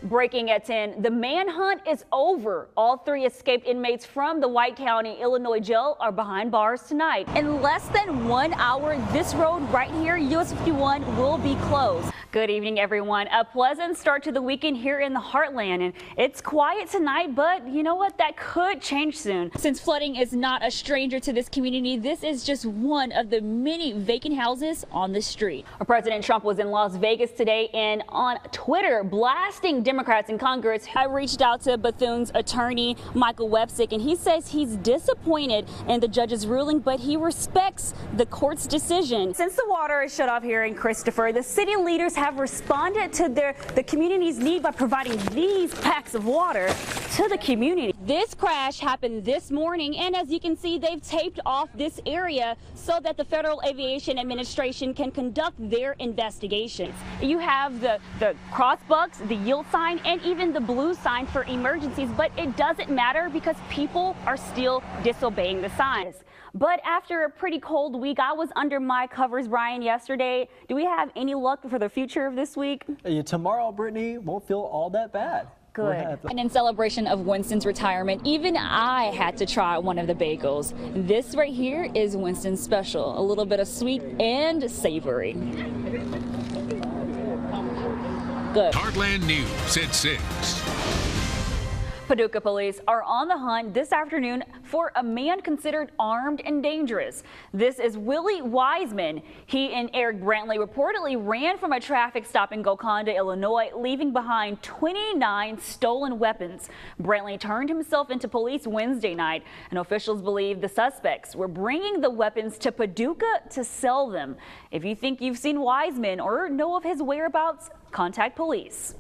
Breaking at 10, the manhunt is over. All 3 escaped inmates from the White County, Illinois jail are behind bars tonight. In less than 1 hour, this road right here, US 51, will be closed. Good evening, everyone. A pleasant start to the weekend here in the Heartland, and it's quiet tonight, but you know what? That could change soon. Since flooding is not a stranger to this community, this is just one of the many vacant houses on the street. President Trump was in Las Vegas today and on Twitter blasting Democrats in Congress. I reached out to Bethune's attorney, Michael Websick, and he says he's disappointed in the judge's ruling, but he respects the court's decision. Since the water is shut off here in Christopher, the city leaders have responded to the community's need by providing these packs of water to the community. This crash happened this morning, and as you can see, they've taped off this area so that the Federal Aviation Administration can conduct their investigations. You have the cross bucks, the yield sign, and even the blue sign for emergencies, but it doesn't matter because people are still disobeying the signs. But after a pretty cold week, I was under my covers, Brian, yesterday. Do we have any luck for the future of this week? Tomorrow, Brittany, won't feel all that bad. Good. And in celebration of Winston's retirement, even I had to try one of the bagels. This right here is Winston's special, a little bit of sweet and savory. Good. Heartland News at 6. Paducah police are on the hunt this afternoon for a man considered armed and dangerous. This is Willie Wiseman. He and Eric Brantley reportedly ran from a traffic stop in Golconda, Illinois, leaving behind 29 stolen weapons. Brantley turned himself into police Wednesday night, and officials believe the suspects were bringing the weapons to Paducah to sell them. If you think you've seen Wiseman or know of his whereabouts, contact police.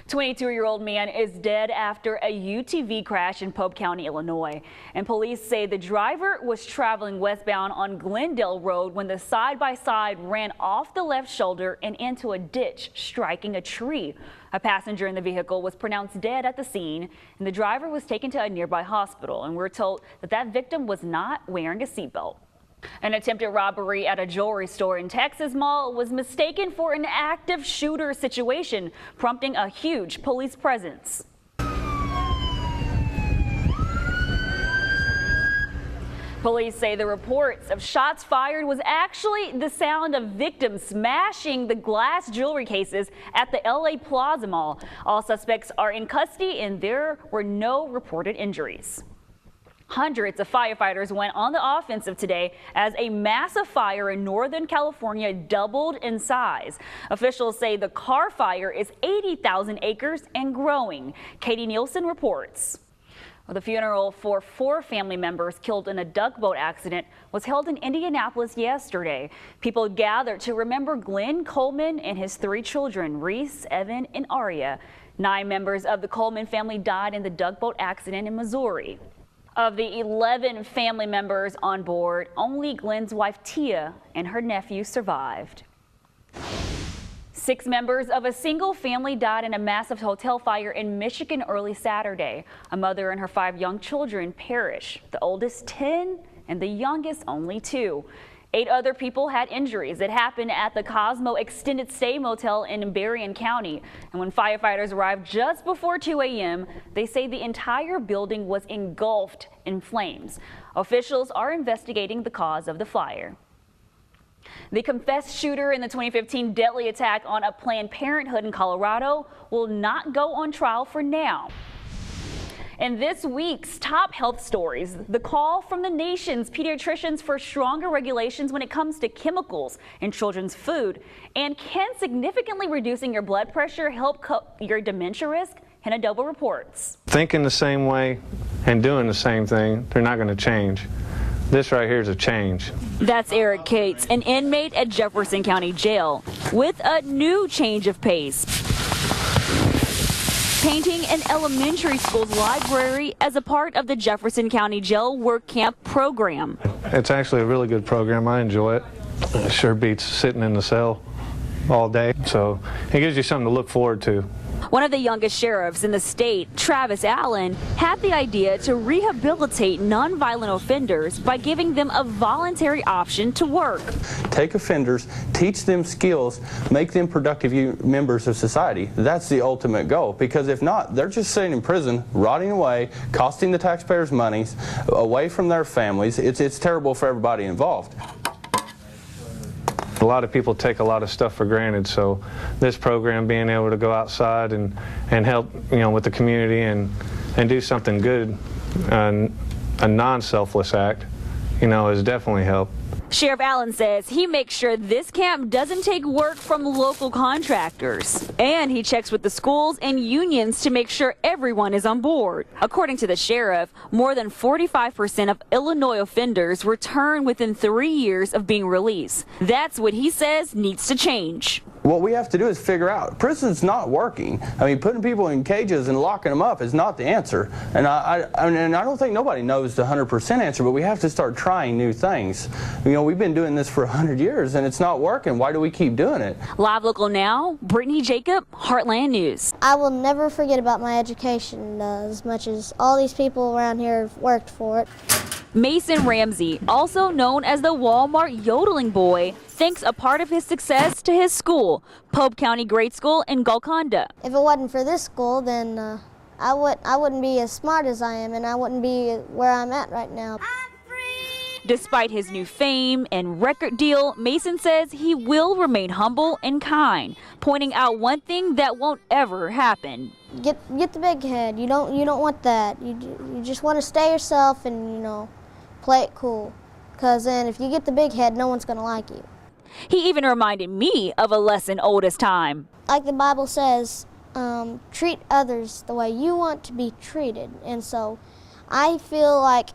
22-year-old man is dead after a UTV crash in Pope County, Illinois. And police say the driver was traveling westbound on Glendale Road when the side-by-side ran off the left shoulder and into a ditch, striking a tree. A passenger in the vehicle was pronounced dead at the scene, and the driver was taken to a nearby hospital. And we're told that victim was not wearing a seatbelt. An attempted robbery at a jewelry store in Texas Mall was mistaken for an active shooter situation, prompting a huge police presence. Police say the reports of shots fired was actually the sound of victims smashing the glass jewelry cases at the LA Plaza Mall. All suspects are in custody and there were no reported injuries. Hundreds of firefighters went on the offensive today as a massive fire in Northern California doubled in size. Officials say the Carr fire is 80,000 acres and growing. Katie Nielsen reports. The funeral for 4 family members killed in a duck boat accident was held in Indianapolis yesterday. People gathered to remember Glenn Coleman and his 3 children, Reese, Evan, and Aria. 9 members of the Coleman family died in the duck boat accident in Missouri. Of the 11 family members on board, only Glenn's wife Tia and her nephew survived. 6 members of a single family died in a massive hotel fire in Michigan early Saturday. A mother and her 5 young children perished, the oldest 10 and the youngest only 2. 8 other people had injuries. It happened at the Cosmo Extended Stay Motel in Berrien County. And when firefighters arrived just before 2 a.m., they say the entire building was engulfed in flames. Officials are investigating the cause of the fire. The confessed shooter in the 2015 deadly attack on a Planned Parenthood in Colorado will not go on trial for now. In this week's top health stories, the call from the nation's pediatricians for stronger regulations when it comes to chemicals in children's food, and can significantly reducing your blood pressure help cut your dementia risk? Hinadoba reports. Thinking the same way and doing the same thing, they're not going to change. This right here is a change. That's Eric Cates, an inmate at Jefferson County Jail, with a new change of pace. Painting an elementary school's library as a part of the Jefferson County Jail Work Camp program. It's actually a really good program. I enjoy it. It sure beats sitting in the cell all day, so it gives you something to look forward to. One of the youngest sheriffs in the state, Travis Allen, had the idea to rehabilitate nonviolent offenders by giving them a voluntary option to work. Take offenders, teach them skills, make them productive members of society. That's the ultimate goal, because if not, they're just sitting in prison, rotting away, costing the taxpayers money, away from their families. It's terrible for everybody involved. A lot of people take a lot of stuff for granted, so this program, being able to go outside and help, with the community and do something good, a non-selfless act, has definitely helped. Sheriff Allen says he makes sure this camp doesn't take work from local contractors. And he checks with the schools and unions to make sure everyone is on board. According to the sheriff, more than 45% of Illinois offenders return within 3 years of being released. That's what he says needs to change. What we have to do is figure out, prison's not working. I mean, putting people in cages and locking them up is not the answer. And I don't think nobody knows the 100% answer, but we have to start trying new things. We've been doing this for 100 years and it's not working. Why do we keep doing it? Live Local now, Brittany Jacob, Heartland News. I will never forget about my education as much as all these people around here have worked for it. Mason Ramsey, also known as the Walmart yodeling boy, thanks a part of his success to his school, Pope County Grade School in Golconda. If it wasn't for this school, then I wouldn't be as smart as I am, and I wouldn't be where I'm at right now. Despite his new fame and record deal, Mason says he will remain humble and kind, pointing out one thing that won't ever happen. Get the big head. You don't want that. You just want to stay yourself and play it cool. Because then if you get the big head, no one's going to like you. He even reminded me of a lesson old as time. Like the Bible says, treat others the way you want to be treated. And so I feel like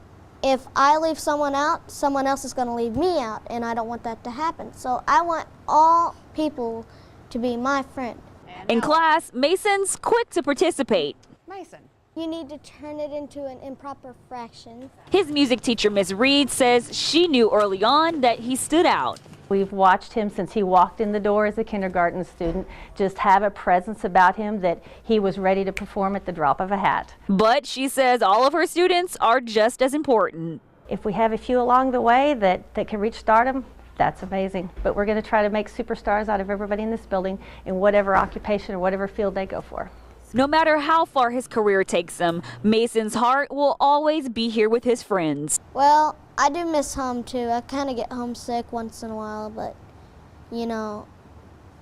if I leave someone out, someone else is going to leave me out, and I don't want that to happen. So I want all people to be my friend. In class, Mason's quick to participate. Mason. You need to turn it into an improper fraction. His music teacher, Ms. Reed, says she knew early on that he stood out. We've watched him since he walked in the door as a kindergarten student, just have a presence about him that he was ready to perform at the drop of a hat. But she says all of her students are just as important. If we have a few along the way that can reach stardom, that's amazing. But we're going to try to make superstars out of everybody in this building in whatever occupation or whatever field they go for. No matter how far his career takes him, Mason's heart will always be here with his friends. Well, I do miss home too. I kind of get homesick once in a while, but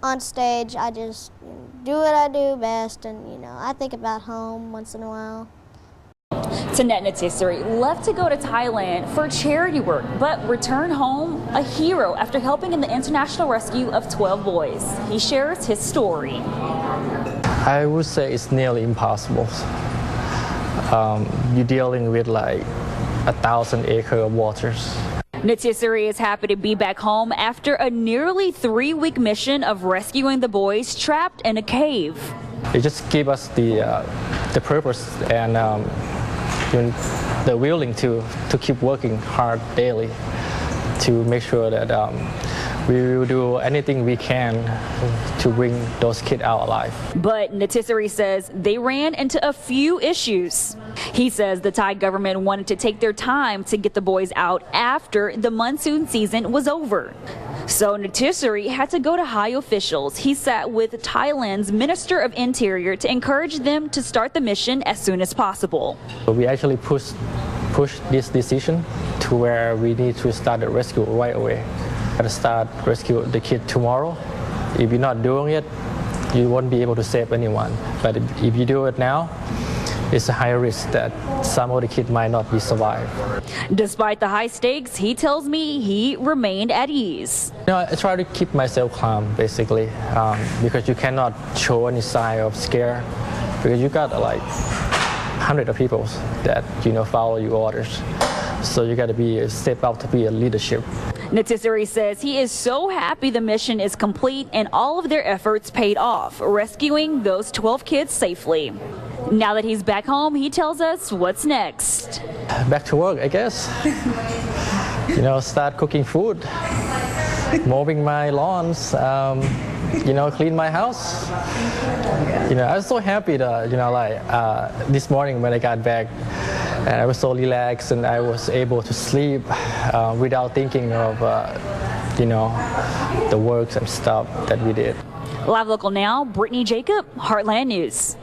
on stage I just do what I do best, and I think about home once in a while. Tanet Natissery left to go to Thailand for charity work, but returned home a hero after helping in the international rescue of 12 boys. He shares his story. I would say it's nearly impossible. You're dealing with like 1,000 acres of waters. Natissery is happy to be back home after a nearly 3-week mission of rescuing the boys trapped in a cave. It just gave us the purpose and the willing to keep working hard daily to make sure that we will do anything we can to bring those kids out alive. But Natissery says they ran into a few issues. He says the Thai government wanted to take their time to get the boys out after the monsoon season was over. So Natissery had to go to high officials. He sat with Thailand's Minister of Interior to encourage them to start the mission as soon as possible. We actually pushed this decision to where we need to start the rescue right away. Gotta start rescue the kid tomorrow. If you're not doing it, you won't be able to save anyone. But if you do it now, it's a high risk that some of the kids might not be survived. Despite the high stakes, he tells me he remained at ease. I try to keep myself calm, basically, because you cannot show any sign of scare, because you got like hundreds of people that follow your orders. So you got to step out to be a leadership. Natissery says he is so happy the mission is complete and all of their efforts paid off, rescuing those 12 kids safely. Now that he's back home, he tells us what's next. Back to work, I guess. Start cooking food, mowing my lawns, clean my house. I was so happy to, this morning when I got back, and I was so relaxed and I was able to sleep without thinking of, the works and stuff that we did. Live Local now, Brittany Jacob, Heartland News.